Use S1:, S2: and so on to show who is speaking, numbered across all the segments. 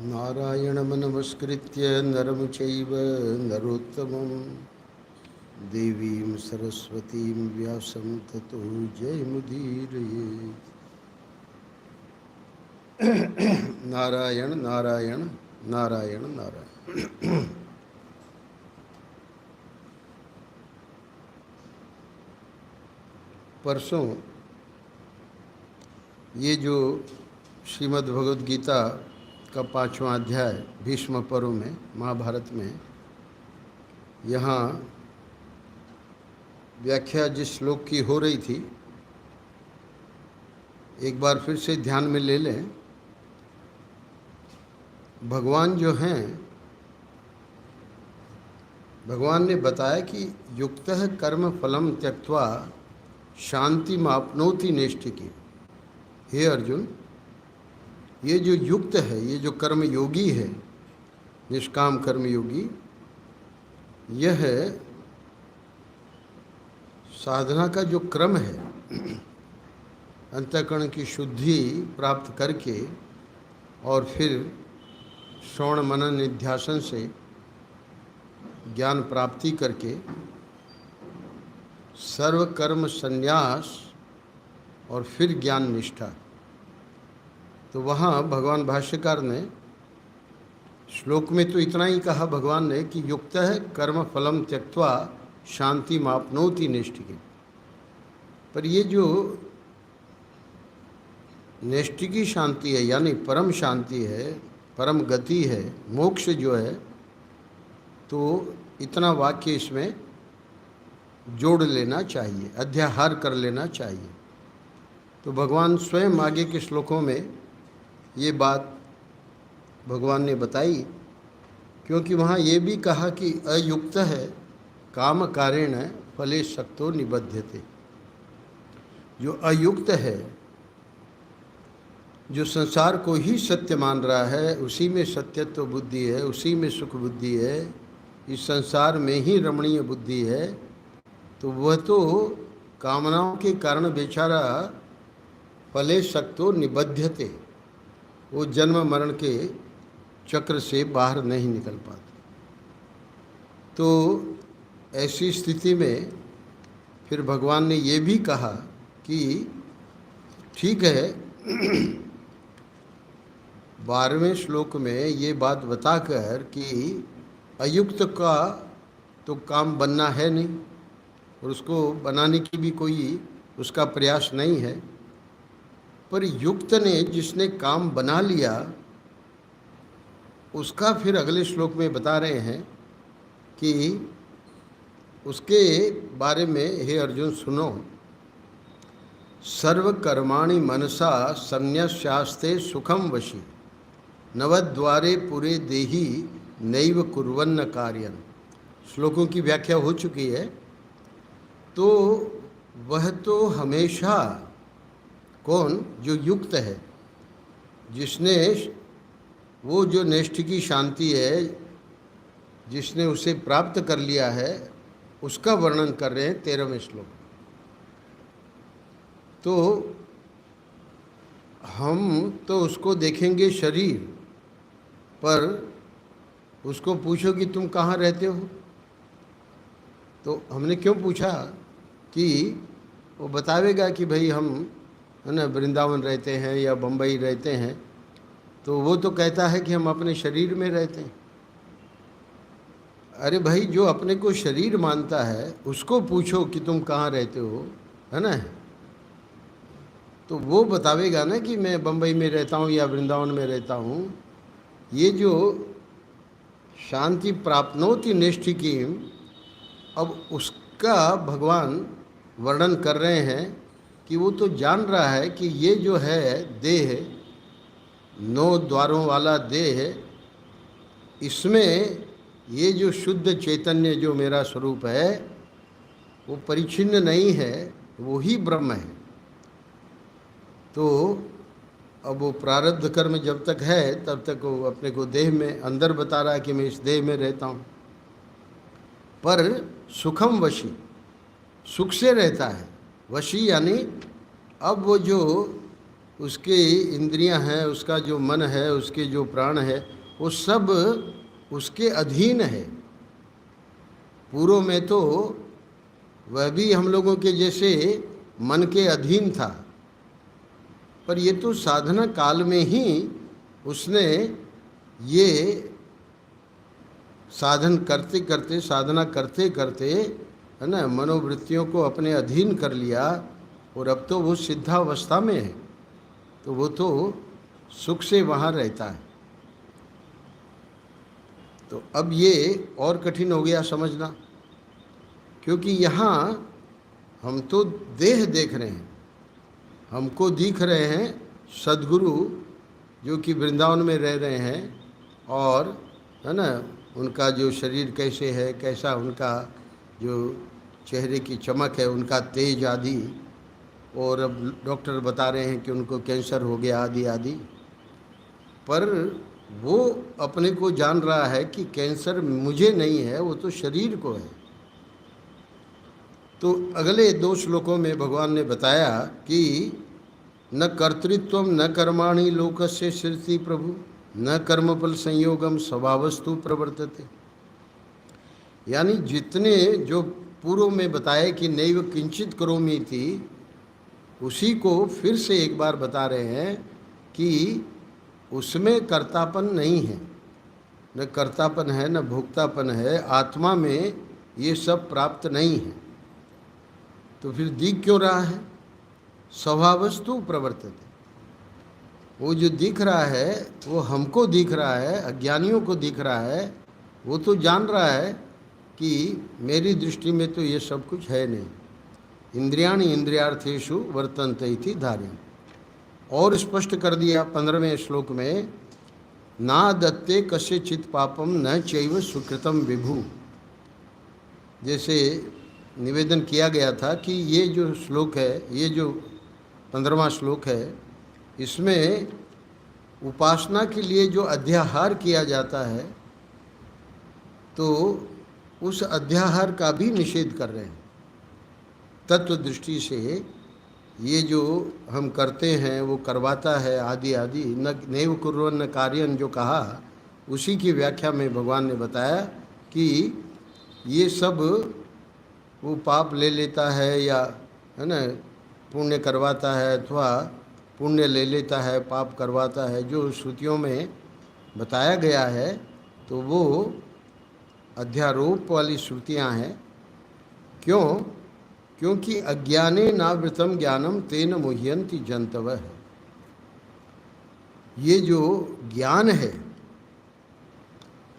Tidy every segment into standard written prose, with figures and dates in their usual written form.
S1: नारायणं नमस्कृत्य नरं चैव नरोत्तमं देवीं सरस्वतीं व्यासं ततो जयमुदीरयेत्। नारायण नारायण नारायण नारायण। परसों ये जो श्रीमद् भगवद गीता का 5वां अध्याय भीष्म पर्व में महाभारत में यहाँ व्याख्या जिस श्लोक की हो रही थी, एक बार फिर से ध्यान में ले लें। भगवान जो हैं, भगवान ने बताया कि युक्तः कर्म फलम त्यक्त्वा शांतिमाप्नोति नैष्ठिकी। हे अर्जुन, ये जो युक्त है, ये जो कर्म योगी है, निष्काम कर्म योगी, यह साधना का जो क्रम है, अंतःकरण की शुद्धि प्राप्त करके और फिर श्रवण मनन निध्यासन से ज्ञान प्राप्ति करके सर्व कर्म संन्यास और फिर ज्ञान निष्ठा। तो वहाँ भगवान भाष्यकार ने श्लोक में तो इतना ही कहा भगवान ने कि युक्त है कर्म फलम त्यक्त्वा शांति मापनोति नैष्ठिकी। पर ये जो नैष्ठिकी शांति है, यानी परम शांति है, परम गति है, मोक्ष जो है, तो इतना वाक्य इसमें जोड़ लेना चाहिए, अध्याहार कर लेना चाहिए। तो भगवान स्वयं आगे के श्लोकों में ये बात भगवान ने बताई, क्योंकि वहाँ ये भी कहा कि अयुक्त है काम कारेण फले शक्तो निबध्यते। जो अयुक्त है, जो संसार को ही सत्य मान रहा है, उसी में सत्यत्व बुद्धि है, उसी में सुख बुद्धि है, इस संसार में ही रमणीय बुद्धि है, तो वह तो कामनाओं के कारण बेचारा फले शक्तो निबध्यते, वो जन्म मरण के चक्र से बाहर नहीं निकल पाते। तो ऐसी स्थिति में फिर भगवान ने ये भी कहा कि ठीक है, 12वें श्लोक में ये बात बताकर कि अयुक्त का तो काम बनना है नहीं और उसको बनाने की भी कोई उसका प्रयास नहीं है, पर युक्त ने जिसने काम बना लिया उसका फिर अगले श्लोक में बता रहे हैं कि उसके बारे में हे अर्जुन सुनो। सर्व कर्माणि मनसा संन्यस्यास्ते सुखम वशी नवद्वारे पुरे देही नैव कुर्वन्न कार्यन। श्लोकों की व्याख्या हो चुकी है। तो वह तो हमेशा कौन, जो युक्त है, जिसने वो जो नैष्ठिकी शांति है, जिसने उसे प्राप्त कर लिया है, उसका वर्णन कर रहे हैं 13वें श्लोक। तो हम तो उसको देखेंगे शरीर, पर उसको पूछो कि तुम कहाँ रहते हो, तो हमने क्यों पूछा कि वो बतावेगा कि भाई हम है ना वृंदावन रहते हैं या बम्बई रहते हैं, तो वो तो कहता है कि हम अपने शरीर में रहते हैं। अरे भाई, जो अपने को शरीर मानता है उसको पूछो कि तुम कहाँ रहते हो, है ना, तो वो बतावेगा ना कि मैं बम्बई में रहता हूँ या वृंदावन में रहता हूँ। ये जो शांति प्राप्नोति नैष्ठिकीम, अब उसका भगवान वर्णन कर रहे हैं कि वो तो जान रहा है कि ये जो है देह, 9 द्वारों वाला देह, इसमें ये जो शुद्ध चैतन्य जो मेरा स्वरूप है वो परिच्छिन्न नहीं है, वो ही ब्रह्म है। तो अब वो प्रारब्ध कर्म जब तक है तब तक वो अपने को देह में अंदर बता रहा है कि मैं इस देह में रहता हूँ, पर सुखम वशी, सुख से रहता है। वशी यानी अब वो जो उसके इंद्रियां हैं, उसका जो मन है, उसके जो प्राण है, वो सब उसके अधीन है। पूर्व में तो वह भी हम लोगों के जैसे मन के अधीन था, पर ये तो साधना काल में ही उसने ये साधन करते करते, साधना करते करते, है ना, मनोवृत्तियों को अपने अधीन कर लिया, और अब तो वो सिद्धावस्था में है, तो वो तो सुख से वहाँ रहता है। तो अब ये और कठिन हो गया समझना, क्योंकि यहाँ हम तो देह देख रहे हैं, हमको दिख रहे हैं सद्गुरु जो कि वृंदावन में रह रहे हैं, और है ना, उनका जो शरीर कैसे है, कैसा उनका जो चेहरे की चमक है, उनका तेज आदि, और अब डॉक्टर बता रहे हैं कि उनको कैंसर हो गया आदि आदि। पर वो अपने को जान रहा है कि कैंसर मुझे नहीं है, वो तो शरीर को है। तो अगले 2 श्लोकों में भगवान ने बताया कि न कर्तृत्व न कर्माणि लोकस्य सृष्टि प्रभु न कर्मफल संयोगम स्वभावस्तु प्रवर्तते। यानी जितने जो पूर्व में बताए कि नैव किंचित करोमि थी, उसी को फिर से एक बार बता रहे हैं कि उसमें कर्तापन नहीं है, न कर्तापन है न भोक्तापन है, आत्मा में ये सब प्राप्त नहीं है। तो फिर दिख क्यों रहा है? स्वभावस्तु प्रवर्तते। वो जो दिख रहा है वो हमको दिख रहा है, अज्ञानियों को दिख रहा है। वो तो जान रहा है कि मेरी दृष्टि में तो ये सब कुछ है नहीं। इंद्रियाणि इंद्रियार्थेषु वर्तन्ते इति धारयन्। और स्पष्ट कर दिया 15वें श्लोक में, ना दत्ते कस्यचित् पापम न चैव सुकृतम विभु। जैसे निवेदन किया गया था कि ये जो श्लोक है, ये जो 15वां श्लोक है, इसमें उपासना के लिए जो अध्याहार किया जाता है, तो उस अध्याहार का भी निषेध कर रहे हैं। तत्व दृष्टि से ये जो हम करते हैं वो करवाता है आदि आदि, न नैव कुर्वन् कार्यं जो कहा, उसी की व्याख्या में भगवान ने बताया कि ये सब वो पाप ले लेता है, या है ना, पुण्य करवाता है, अथवा पुण्य ले लेता है, पाप करवाता है, जो श्रुतियों में बताया गया है, तो वो अध्यारोप वाली श्रुतियाँ हैं। क्यों? क्योंकि अज्ञाने नावृतम ज्ञानम तेन मुह्यन्ति जंतवः। ये जो ज्ञान है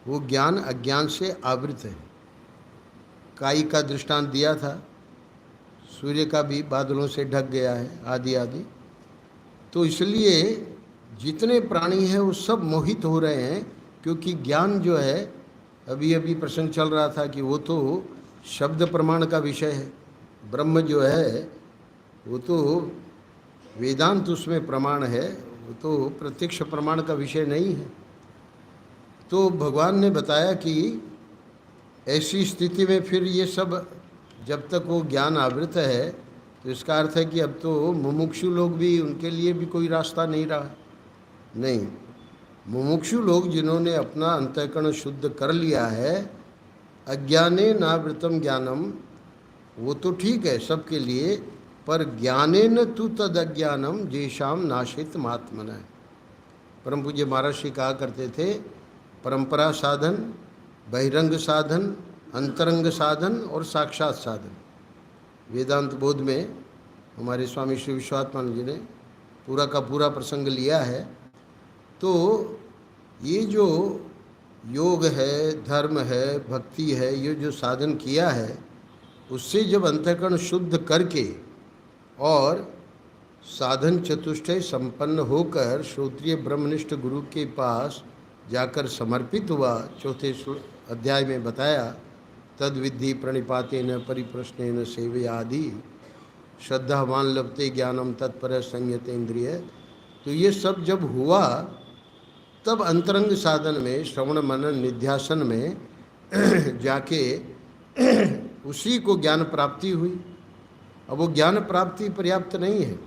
S1: वो ज्ञान अज्ञान से आवृत है। काई का दृष्टांत दिया था, सूर्य का भी बादलों से ढक गया है आदि आदि। तो इसलिए जितने प्राणी हैं वो सब मोहित हो रहे हैं, क्योंकि ज्ञान जो है, अभी अभी प्रसंग चल रहा था कि वो तो शब्द प्रमाण का विषय है। ब्रह्म जो है वो तो वेदांत उसमें प्रमाण है, वो तो प्रत्यक्ष प्रमाण का विषय नहीं है। तो भगवान ने बताया कि ऐसी स्थिति में फिर ये सब जब तक वो ज्ञान आवृत है, तो इसका अर्थ है कि अब तो मुमुक्षु लोग भी, उनके लिए भी कोई रास्ता नहीं रहा। नहीं, मुमुक्षु लोग जिन्होंने अपना अंतःकरण शुद्ध कर लिया है, अज्ञाने नावृतम ज्ञानम, वो तो ठीक है सबके लिए, पर ज्ञानेन तु तद अज्ञानम जेषाम नाशित महात्मन। परम पूज्य महाराज श्री कहा करते थे, परंपरा साधन, बहिरंग साधन, अंतरंग साधन और साक्षात साधन। वेदांत बोध में हमारे स्वामी श्री विश्वात्मानंद जी ने पूरा का पूरा प्रसंग लिया है। तो ये जो योग है, धर्म है, भक्ति है, ये जो साधन किया है, उससे जब अंतःकरण शुद्ध करके और साधन चतुष्टय संपन्न होकर श्रोत्रिय ब्रह्मनिष्ठ गुरु के पास जाकर समर्पित हुआ, 4थे अध्याय में बताया, तद विद्धि प्रणिपातेन परिप्रश्नेन सेवया आदि श्रद्धावान लभते ज्ञानम तत्पर संयते इंद्रिय। तो ये सब जब हुआ, तब अंतरंग साधन में, श्रवण मनन निध्यासन में जाके उसी को ज्ञान प्राप्ति हुई। अब वो ज्ञान प्राप्ति पर्याप्त नहीं है,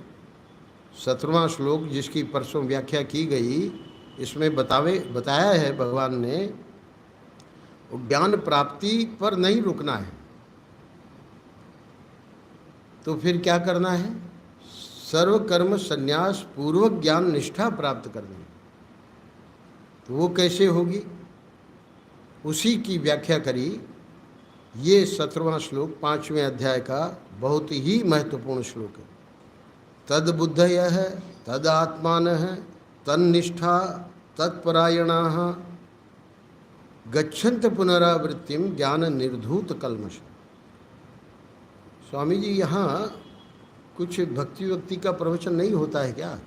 S1: 17वां श्लोक जिसकी परसों व्याख्या की गई, इसमें बताया है भगवान ने, ज्ञान प्राप्ति पर नहीं रुकना है। तो फिर क्या करना है? सर्व कर्म संन्यास पूर्वक ज्ञान निष्ठा प्राप्त करनी। तो वो कैसे होगी, उसी की व्याख्या करी। ये 17वां श्लोक 5वें अध्याय का बहुत ही महत्वपूर्ण श्लोक है। तद बुद्धयः तद आत्मानः तन्निष्ठा तत्परायणाः गच्छन्त पुनरावृत्तिम ज्ञान निर्धूत कल्मष। स्वामी जी, यहाँ कुछ भक्ति व्यक्ति का प्रवचन नहीं होता है क्या?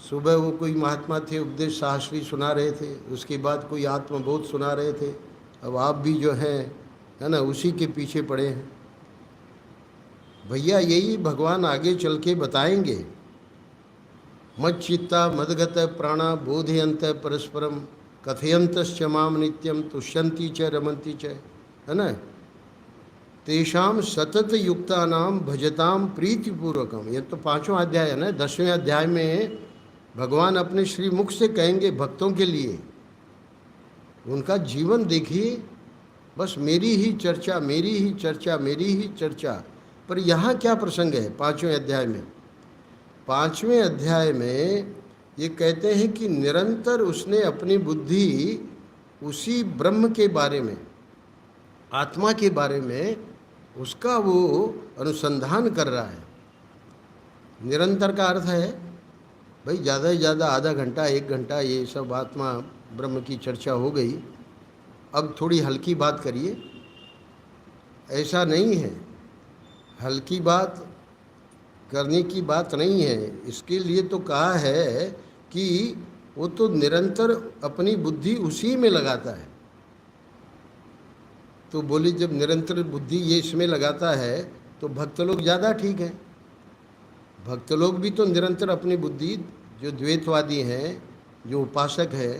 S1: सुबह वो कोई महात्मा थे, उपदेश शास्त्री सुना रहे थे, उसके बाद कोई आत्मबोध सुना रहे थे, अब आप भी जो है ना, उसी के पीछे पड़े हैं। भैया यही भगवान आगे चल के बताएंगे। मच्चित्ता मदगत प्राणा बोधयंत परस्परम कथयंतश्च माम नित्यम तुष्यन्ति च रमन्ति च, है ना। तेषाम सतत युक्तानाम भजताम प्रीतिपूर्वकम। ये तो 5वां अध्याय है ना। 10वें अध्याय में भगवान अपने श्री मुख से कहेंगे भक्तों के लिए, उनका जीवन देखिए, बस मेरी ही चर्चा, मेरी ही चर्चा, मेरी ही चर्चा। पर यहाँ क्या प्रसंग है 5वें अध्याय में? 5वें अध्याय में ये कहते हैं कि निरंतर उसने अपनी बुद्धि उसी ब्रह्म के बारे में, आत्मा के बारे में उसका वो अनुसंधान कर रहा है। निरंतर का अर्थ है भाई ज़्यादा से ज़्यादा आधा घंटा 1 घंटा ये सब आत्मा ब्रह्म की चर्चा हो गई, अब थोड़ी हल्की बात करिए। ऐसा नहीं है, हल्की बात करने की बात नहीं है। इसके लिए तो कहा है कि वो तो निरंतर अपनी बुद्धि उसी में लगाता है। तो बोली जब निरंतर बुद्धि ये इसमें लगाता है तो भक्त लोग ज़्यादा ठीक हैं। भक्त लोग भी तो निरंतर अपनी बुद्धि, जो द्वैतवादी हैं, जो उपासक है,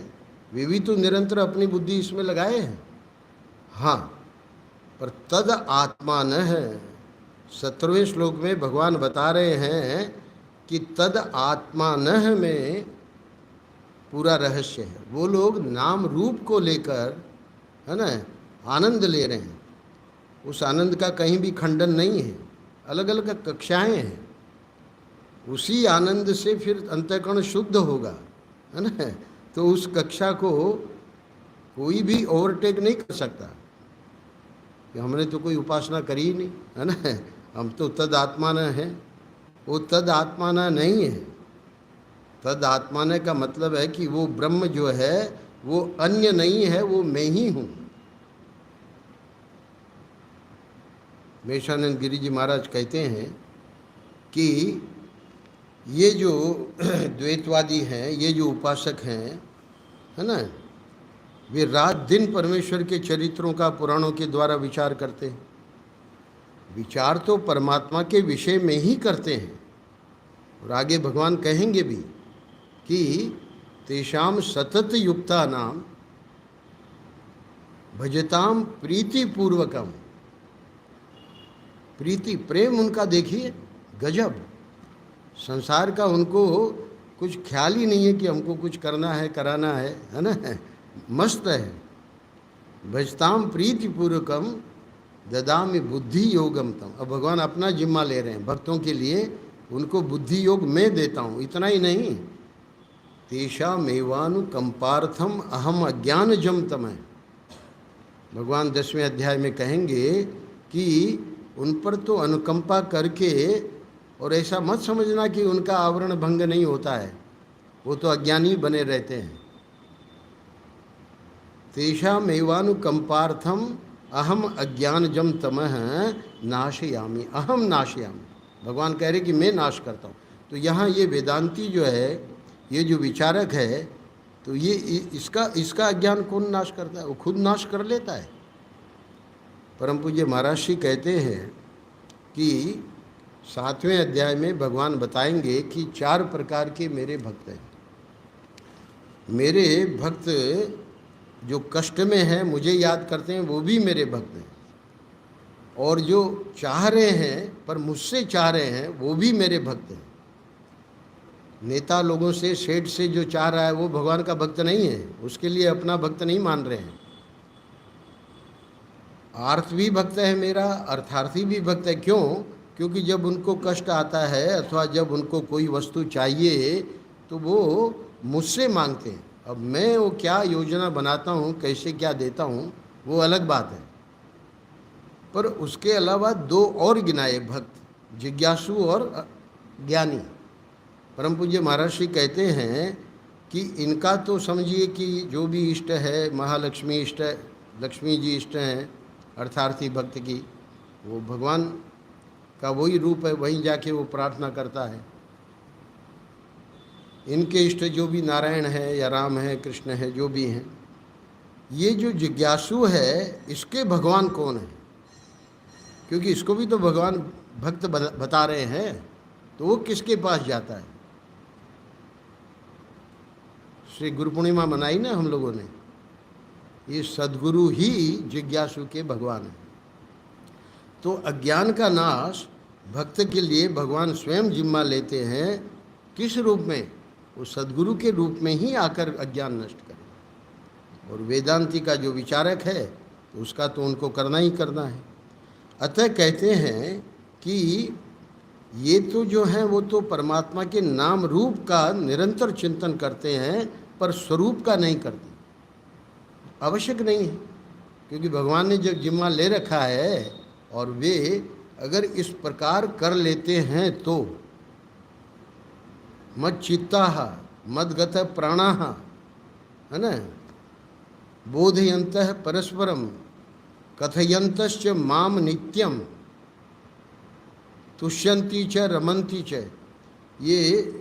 S1: वे भी तो निरंतर अपनी बुद्धि इसमें लगाए हैं। हाँ, पर तद आत्मा न है। 17वें श्लोक में भगवान बता रहे हैं कि तद आत्मा न में पूरा रहस्य है। वो लोग नाम रूप को लेकर, है ना, आनंद ले रहे हैं। उस आनंद का कहीं भी खंडन नहीं है, अलग अलग कक्षाएं हैं। उसी आनंद से फिर अंतःकरण शुद्ध होगा, है ना। तो उस कक्षा को कोई भी ओवरटेक नहीं कर सकता कि हमने तो कोई उपासना करी ही नहीं, है ना, हम तो तद आत्मान हैं। वो तद आत्मान नहीं है। तद आत्मान का मतलब है कि वो ब्रह्म जो है वो अन्य नहीं है, वो मैं ही हूँ। मेषानंद गिरि जी महाराज कहते हैं कि ये जो द्वैतवादी हैं, ये जो उपासक हैं, है ना, वे रात दिन परमेश्वर के चरित्रों का पुराणों के द्वारा विचार करते हैं। विचार तो परमात्मा के विषय में ही करते हैं। और आगे भगवान कहेंगे भी कि तेषाम सतत युक्ता नाम भजताम प्रीतिपूर्वकम। प्रीति, प्रेम उनका देखिए गजब। संसार का उनको कुछ ख्याल ही नहीं है कि हमको कुछ करना है, कराना है ना, मस्त है। भजताम प्रीतिपूर्वकम ददामि बुद्धि योगम तम। अब भगवान अपना जिम्मा ले रहे हैं भक्तों के लिए, उनको बुद्धि योग मैं देता हूँ। इतना ही नहीं, तेषा मेवानु कंपार्थम अहम अज्ञान जम तमय। भगवान 10वें अध्याय में कहेंगे कि उन पर तो अनुकंपा करके, और ऐसा मत समझना कि उनका आवरण भंग नहीं होता है, वो तो अज्ञानी बने रहते हैं। तेषा मेवानु कंपार्थम अहम अज्ञानजम तमः नाशयामि, अहम नाशयामि। भगवान कह रहे कि मैं नाश करता हूँ। तो यहाँ ये वेदांती जो है, ये जो विचारक है, तो ये इसका अज्ञान कौन नाश करता है? वो खुद नाश कर लेता है। परम पूज्य महाराज श्री कहते हैं कि 7वें अध्याय में भगवान बताएंगे कि 4 प्रकार के मेरे भक्त हैं। मेरे भक्त जो कष्ट में हैं, मुझे याद करते हैं, वो भी मेरे भक्त हैं। और जो चाह रहे हैं पर मुझसे चाह रहे हैं, वो भी मेरे भक्त हैं। नेता लोगों से, सेठ से जो चाह रहा है वो भगवान का भक्त नहीं है, उसके लिए अपना भक्त नहीं मान रहे हैं। आर्थ भी भक्त है मेरा, अर्थार्थी भी भक्त है। क्यों? क्योंकि जब उनको कष्ट आता है अथवा जब उनको कोई वस्तु चाहिए तो वो मुझसे मांगते हैं। अब मैं वो क्या योजना बनाता हूँ, कैसे क्या देता हूँ, वो अलग बात है। पर उसके अलावा दो और गिनाए भक्त, जिज्ञासु और ज्ञानी। परम पूज्य महाराज श्री कहते हैं कि इनका तो समझिए कि जो भी इष्ट है, महालक्ष्मी इष्ट है, लक्ष्मी जी इष्ट हैं अर्थार्थी भक्त की, वो भगवान का वही रूप है, वहीं जाके वो प्रार्थना करता है। इनके इष्ट जो भी नारायण है या राम है, कृष्ण है, जो भी हैं। ये जो जिज्ञासु है, इसके भगवान कौन है? क्योंकि इसको भी तो भगवान भक्त बता रहे हैं, तो वो किसके पास जाता है? श्री गुरु पूर्णिमा मनाई ना हम लोगों ने, ये सद्गुरु ही जिज्ञासु के भगवान है। तो अज्ञान का नाश भक्त के लिए भगवान स्वयं जिम्मा लेते हैं। किस रूप में? वो सद्गुरु के रूप में ही आकर अज्ञान नष्ट करें। और वेदांती का जो विचारक है तो उसका तो उनको करना ही करना है। अतः कहते हैं कि ये तो जो हैं वो तो परमात्मा के नाम रूप का निरंतर चिंतन करते हैं, पर स्वरूप का नहीं करते। आवश्यक नहीं है, क्योंकि भगवान ने जब जिम्मा ले रखा है और वे अगर इस प्रकार कर लेते हैं तो मद चित्ताः मदगत प्राणाः, है ना, बोधयन्तः परस्परम कथयन्तश्च माम नित्यम तुष्यन्ति च रमन्ति च। ये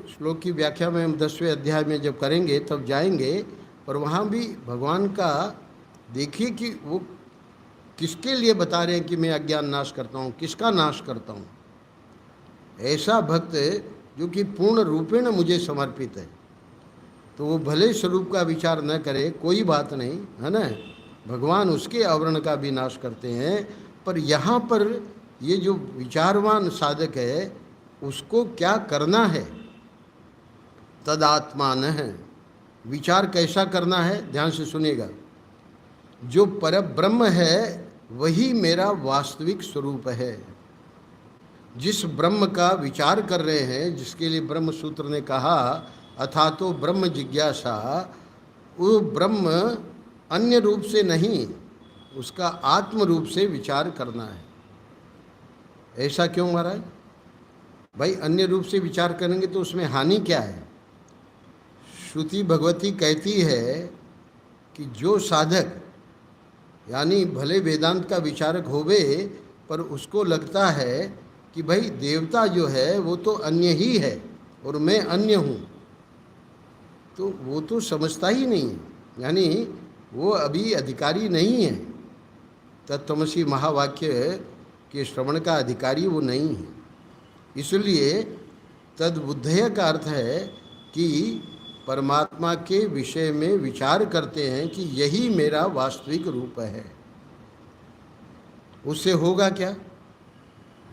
S1: श्लोक की व्याख्या में हम 10वें अध्याय में जब करेंगे तब जाएंगे। पर वहाँ भी भगवान का देखिए कि वो किसके लिए बता रहे हैं कि मैं अज्ञान नाश करता हूँ, किसका नाश करता हूँ। ऐसा भक्त जो कि पूर्ण रूपेण मुझे समर्पित है, तो वो भले स्वरूप का विचार न करे, कोई बात नहीं, है ना, भगवान उसके आवरण का भी नाश करते हैं। पर यहाँ पर ये जो विचारवान साधक है उसको क्या करना है? तदात्मान है। विचार कैसा करना है? ध्यान से सुनिएगा। जो परब्रह्म है वही मेरा वास्तविक स्वरूप है। जिस ब्रह्म का विचार कर रहे हैं, जिसके लिए ब्रह्म सूत्र ने कहा अथा तो ब्रह्म जिज्ञासा, वो ब्रह्म अन्य रूप से नहीं, उसका आत्म रूप से विचार करना है। ऐसा क्यों महाराज? भाई अन्य रूप से विचार करेंगे तो उसमें हानि क्या है? श्रुति भगवती कहती है कि जो साधक यानी भले वेदांत का विचारक होवे, पर उसको लगता है कि भाई देवता जो है वो तो अन्य ही है और मैं अन्य हूँ, तो वो तो समझता ही नहीं है, यानी वो अभी अधिकारी नहीं है। तत्त्वमसि महावाक्य के श्रवण का अधिकारी वो नहीं है। इसलिए तद्बुद्धय का अर्थ है कि परमात्मा के विषय में विचार करते हैं कि यही मेरा वास्तविक रूप है। उससे होगा क्या?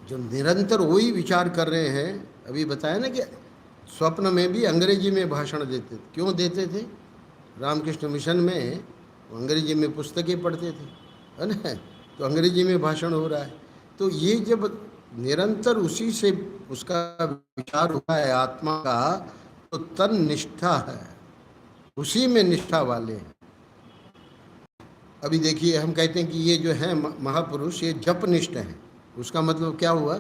S1: जो निरंतर वही विचार कर रहे हैं, अभी बताया ना कि स्वप्न में भी अंग्रेजी में भाषण देते थे। क्यों देते थे? रामकृष्ण मिशन में अंग्रेजी में पुस्तकें पढ़ते थे, है ना, तो अंग्रेजी में भाषण हो रहा है। तो ये जब निरंतर उसी से उसका विचार हुआ है आत्मा का, तो तन निष्ठा है, उसी में निष्ठा वाले हैं। अभी देखिए हम कहते हैं कि ये जो है महापुरुष ये जपनिष्ठ हैं। उसका मतलब क्या हुआ?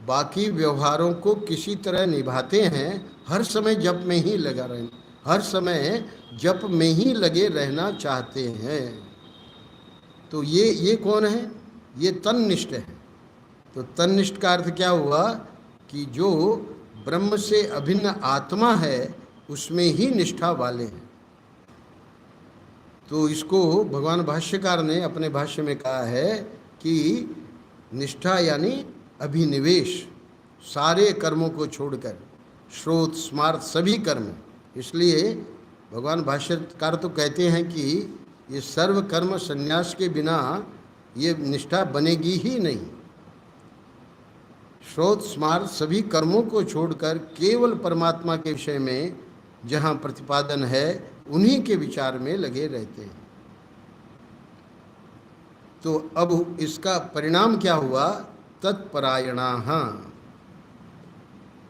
S1: बाकी व्यवहारों को किसी तरह निभाते हैं, हर समय जप में ही लगा रहे, हर समय जप में ही लगे रहना चाहते हैं। तो ये कौन है? ये तन्निष्ठ है। तो तन्निष्ठ का अर्थ क्या हुआ कि जो ब्रह्म से अभिन्न आत्मा है उसमें ही निष्ठा वाले हैं। तो इसको भगवान भाष्यकार ने अपने भाष्य में कहा है कि निष्ठा यानी अभिनिवेश, सारे कर्मों को छोड़कर, श्रोत स्मार्त सभी कर्म। इसलिए भगवान भाष्यकार तो कहते हैं कि ये सर्व कर्म संन्यास के बिना ये निष्ठा बनेगी ही नहीं। श्रोत स्मार्त सभी कर्मों को छोड़कर केवल परमात्मा के विषय में जहाँ प्रतिपादन है उन्हीं के विचार में लगे रहते हैं। तो अब इसका परिणाम क्या हुआ? तत्परायणाः,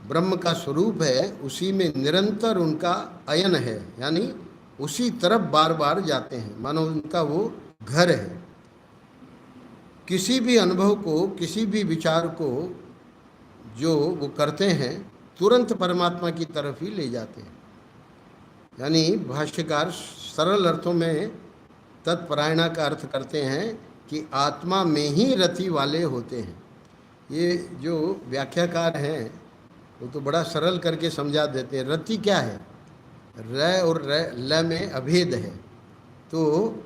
S1: ब्रह्म का स्वरूप है, उसी में निरंतर उनका अयन है, यानी उसी तरफ बार बार जाते हैं, मानो उनका वो घर है। किसी भी अनुभव को, किसी भी विचार को जो वो करते हैं तुरंत परमात्मा की तरफ ही ले जाते हैं। यानी भाष्यकार सरल अर्थों में तत्परायणा का अर्थ करते हैं कि आत्मा में ही रति वाले होते हैं। ये जो व्याख्याकार हैं वो तो बड़ा सरल करके समझा देते हैं। रति क्या है? र और ल में अभेद है। तो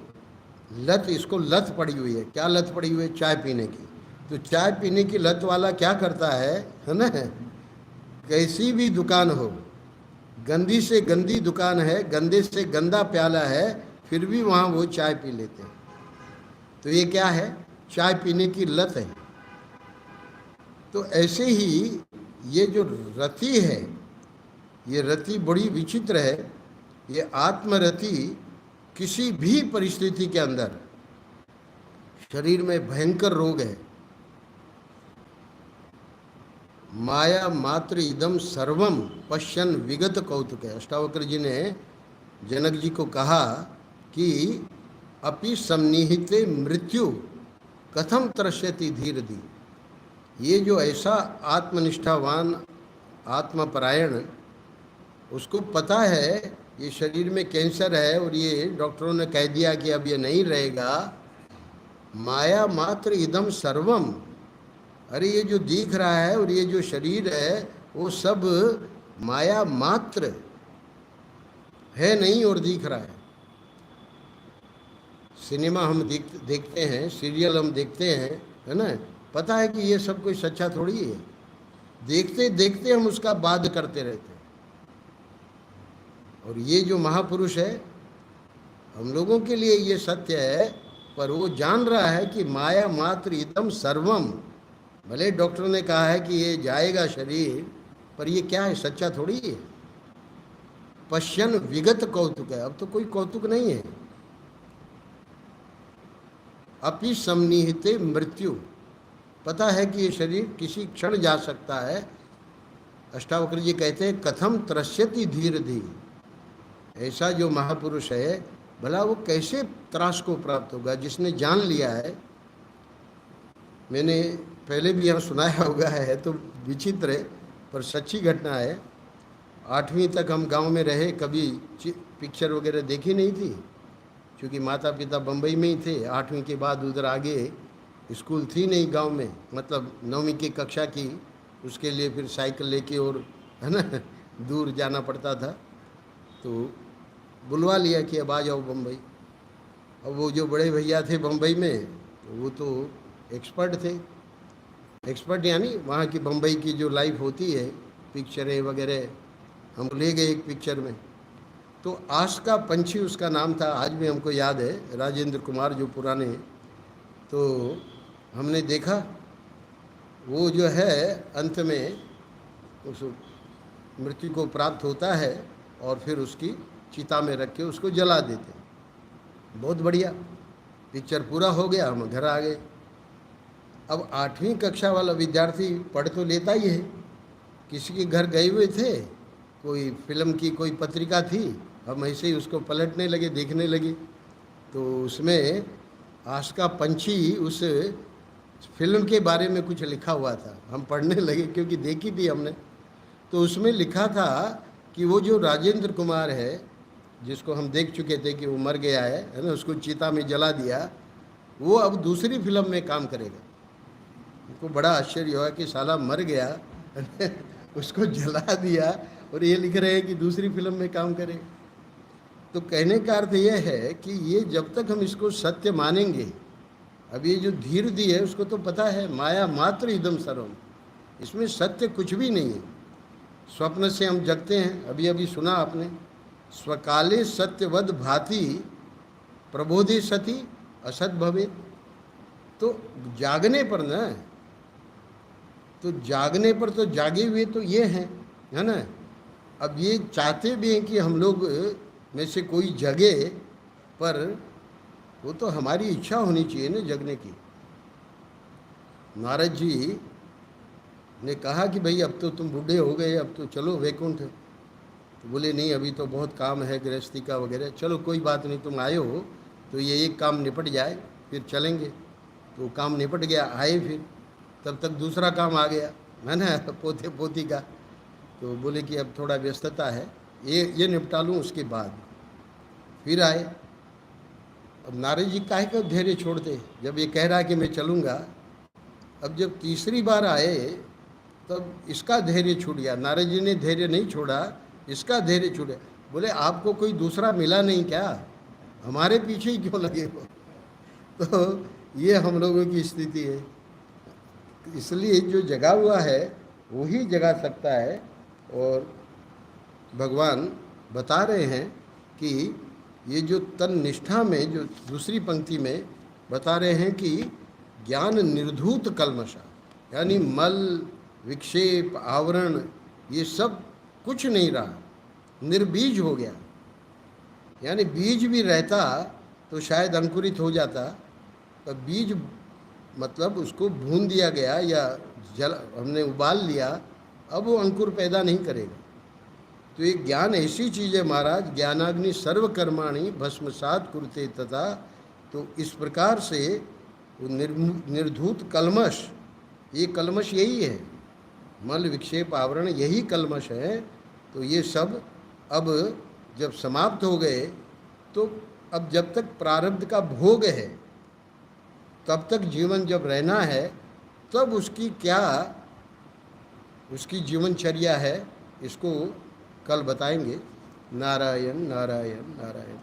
S1: लत, इसको लत पड़ी हुई है। क्या लत पड़ी हुई है? चाय पीने की। तो चाय पीने की लत वाला क्या करता है ना, कैसी भी दुकान हो, गंदी से गंदी दुकान है, गंदे से गंदा प्याला है, फिर भी वहाँ वो चाय पी लेते हैं। तो ये क्या है? चाय पीने की लत है। तो ऐसे ही ये जो रति है, ये रति बड़ी विचित्र है। ये आत्मरति किसी भी परिस्थिति के अंदर शरीर में भयंकर रोग है। माया मात्र इदम सर्वम पश्यन विगत कौतुक है। अष्टावक्र जी ने जनक जी को कहा कि अपि सन्निहिते मृत्यु कथम त्रस्यति धीर धी। ये जो ऐसा आत्मनिष्ठावान, आत्मपरायण, उसको पता है ये शरीर में कैंसर है और ये डॉक्टरों ने कह दिया कि अब ये नहीं रहेगा। माया मात्र इदम सर्वम, अरे ये जो दिख रहा है और ये जो शरीर है वो सब माया मात्र है, नहीं और दिख रहा है। सिनेमा हम देखते हैं, सीरियल हम देखते हैं, है ना, पता है कि ये सब कोई सच्चा थोड़ी है। देखते देखते हम उसका बाध करते रहते हैं। और ये जो महापुरुष है, हम लोगों के लिए ये सत्य है, पर वो जान रहा है कि माया मात्र इदम सर्वम। भले डॉक्टर ने कहा है कि ये जाएगा शरीर, पर ये क्या है? सच्चा थोड़ी है। पश्यन विगत कौतुक है, अब तो कोई कौतुक नहीं है। अपि सन्निहिते मृत्यु, पता है कि ये शरीर किसी क्षण जा सकता है। अष्टावक्र जी कहते हैं कथम त्रस्यति धीर धी। ऐसा जो महापुरुष है, भला वो कैसे त्रास को प्राप्त होगा? जिसने जान लिया है। मैंने पहले भी यहाँ सुनाया होगा है, तो विचित्र है पर सच्ची घटना है। 8वीं तक हम गांव में रहे, कभी पिक्चर वगैरह देखी नहीं थी, क्योंकि माता पिता बम्बई में ही थे। 8वीं के बाद उधर आगे स्कूल थी नहीं गांव में, मतलब 9वीं की कक्षा की, उसके लिए फिर साइकिल लेके और, है ना, दूर जाना पड़ता था। तो बुलवा लिया कि अब आ जाओ बम्बई। अब वो जो बड़े भैया थे बम्बई में, वो तो एक्सपर्ट थे। एक्सपर्ट यानी वहाँ की बम्बई की जो लाइफ होती है, पिक्चरें वगैरह, हम ले गए एक पिक्चर में। तो आश का पंछी उसका नाम था, आज भी हमको याद है, राजेंद्र कुमार जो पुराने। तो हमने देखा वो जो है अंत में उस मृत्यु को प्राप्त होता है और फिर उसकी चिता में रख के उसको जला देते। बहुत बढ़िया, पिक्चर पूरा हो गया, हम घर आ गए। अब 8वीं कक्षा वाला विद्यार्थी पढ़ तो लेता ही है। किसी के घर गए हुए थे, कोई फिल्म की कोई पत्रिका थी, हम ऐसे ही उसको पलटने लगे, देखने लगे। तो उसमें आश का पंछी, उस फिल्म के बारे में कुछ लिखा हुआ था। हम पढ़ने लगे क्योंकि देखी थी हमने। तो उसमें लिखा था कि वो जो राजेंद्र कुमार है, जिसको हम देख चुके थे कि वो मर गया है ना, उसको चिता में जला दिया, वो अब दूसरी फिल्म में काम करेगा। उनको बड़ा आश्चर्य हुआ कि साला मर गया उसको जला दिया और ये लिख रहे हैं कि दूसरी फिल्म में काम करे। तो कहने का अर्थ यह है कि ये जब तक हम इसको सत्य मानेंगे, अब ये जो धीर दी है उसको तो पता है माया मात्र इदम सर्वम, इसमें सत्य कुछ भी नहीं है। स्वप्न से हम जगते हैं, अभी अभी सुना आपने, स्वकाले सत्यवद भाति प्रबोधे सती असत भवे। तो जागने पर न तो जागने पर तो जागे हुए तो ये हैं, है ना। अब ये चाहते भी हैं कि हम लोग में से कोई जगे, पर वो तो हमारी इच्छा होनी चाहिए ना जगने की। नारद जी ने कहा कि भाई अब तो तुम बूढ़े हो गए, अब तो चलो वैकुंठ। तो बोले नहीं, अभी तो बहुत काम है गृहस्थी का वगैरह। चलो कोई बात नहीं, तुम आए हो तो ये एक काम निपट जाए फिर चलेंगे। तो काम निपट गया, आए फिर, तब तक दूसरा काम आ गया, है ना, पोते पोती का। तो बोले कि अब थोड़ा व्यस्तता है, ये निपटा लूँ, उसके बाद फिर आए। अब नारद जी काहे को धैर्य छोड़ते, जब ये कह रहा है कि मैं चलूँगा। अब जब तीसरी बार आए तब इसका धैर्य छूट गया। नारद जी ने धैर्य नहीं छोड़ा, इसका धैर्य छूट गया। बोले आपको कोई दूसरा मिला नहीं क्या, हमारे पीछे ही क्यों लगे हो। तो ये हम लोगों की स्थिति है। इसलिए जो जगा हुआ है वही जगा सकता है। और भगवान बता रहे हैं कि ये जो तन निष्ठा में, जो दूसरी पंक्ति में बता रहे हैं कि ज्ञान निर्धूत कल्मषा, यानी मल विक्षेप आवरण ये सब कुछ नहीं रहा, निर्बीज हो गया। यानी बीज भी रहता तो शायद अंकुरित हो जाता, पर बीज मतलब उसको भून दिया गया या जल हमने उबाल लिया, अब वो अंकुर पैदा नहीं करेगा। तो ये ज्ञान ऐसी चीज़ है महाराज, ज्ञानाग्नि सर्वकर्माणि भस्मसात कुरुते तथा। तो इस प्रकार से वो निर्धूत कल्मश, ये कल्मश यही है, मल विक्षेप आवरण यही कल्मश है। तो ये सब अब जब समाप्त हो गए तो अब जब तक प्रारब्ध का भोग है तब तक जीवन जब रहना है, तब उसकी क्या उसकी जीवनचर्या है, इसको कल बताएंगे। नारायण नारायण नारायण।